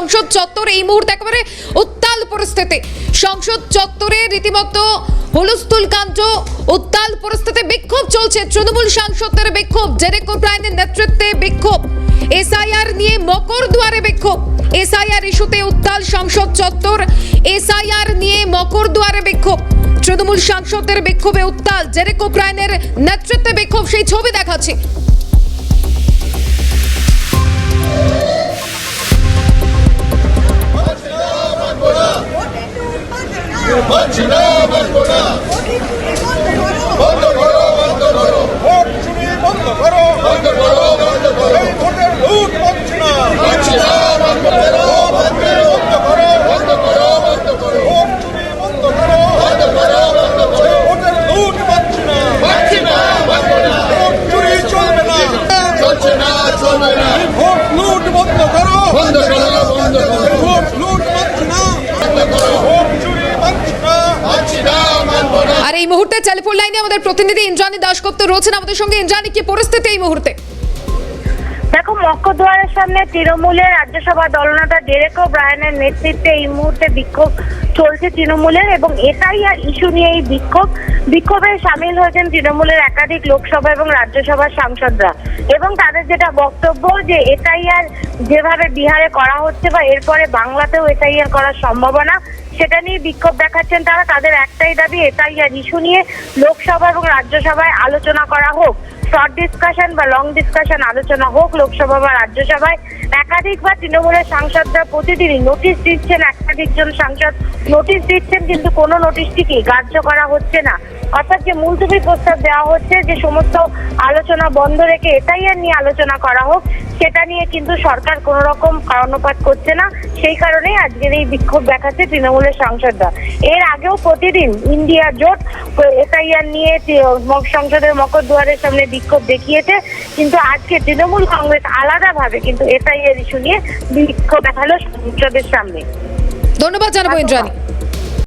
সংসদ চত্বর এই মুহূর্তে একেবারে উত্তাল পরিস্থিতি। সংসদ চত্বরে রীতিমতো হুলস্থুল কাণ্ড, উত্তাল পরিস্থিতি, বিক্ষোভ চলছে। তৃণমূল সাংসদদের বিক্ষোভ, ডেরেক ওব্রায়েনের নেতৃত্বে বিক্ষোভ, এসআইআর নিয়ে মকরদুয়ারে বিক্ষোভ। এসআইআর ইস্যুতে উত্তাল সংসদ চত্বর, এসআইআর নিয়ে মকরদুয়ারে বিক্ষোভ। তৃণমূল সাংসদদের বিক্ষোভে উত্তাল, ডেরেক ওব্রায়েনের নেতৃত্বে বিক্ষোভ, সেই ছবি দেখাচ্ছি। আর এই মুহূর্তে টেলিফোন লাইনে আমাদের প্রতিনিধি ইন্দ্রাণী দাশগুপ্ত রয়েছেন আমাদের সঙ্গে। ইন্দ্রাণী, কি পরিস্থিতি এই মুহূর্তে? দেখো, মকরদুয়ারের সামনে তৃণমূলের রাজ্যসভা দলনেতা ডেরেক ওব্রায়েনের নেতৃত্বে এই মুহূর্তে বিক্ষোভ চলছে তৃণমূলের, এবং এসআইআর ইস্যু নিয়ে এই বিক্ষোভে সামিল হয়েছেন তৃণমূলের একাধিক লোকসভা এবং রাজ্যসভার সাংসদরা। এবং তাদের যেটা বক্তব্য, যে এসআইআর যেভাবে বিহারে করা হচ্ছে বা এরপরে বাংলাতেও এসআইআর করার সম্ভাবনা, সেটা নিয়ে বিক্ষোভ দেখাচ্ছেন তারা। তাদের একটাই দাবি, এসআইআর ইস্যু নিয়ে লোকসভা এবং রাজ্যসভায় আলোচনা করা হোক। শর্ট ডিসকাশন বা লং ডিসকাশন আলোচনা হোক লোকসভা বা রাজ্যসভায়। একাধিকবার তৃণমূলের সাংসদরা প্রতিদিনই নোটিশ দিচ্ছেন, একাধিকজন সাংসদ নোটিশ দিচ্ছেন, কিন্তু কোনো নোটিশটিকে গ্রাহ্য করা হচ্ছে না। অর্থাৎ যে মুলতবি প্রস্তাব দেওয়া হচ্ছে, যে সমস্ত আলোচনা বন্ধ রেখে এসআইআর নিয়ে আলোচনা করা হোক, সেটা নিয়ে কিন্তু সরকার কোনো রকম কর্ণপাত করছে না। সেই কারণেই আজকের এই বিক্ষোভ দেখাচ্ছে তৃণমূলের সাংসদরা। এর আগেও প্রতিদিন ইন্ডিয়া জোট এসআইআর নিয়ে সংসদের মকরদুয়ারের সামনে বিক্ষোভ দেখিয়েছে, কিন্তু আজকে তৃণমূল কংগ্রেস আলাদাভাবে কিন্তু এসআইআর ইস্যু নিয়ে বিক্ষোভ দেখালো সংসদের সামনে। ধন্যবাদ জানাবো ইন্দ্রাণী।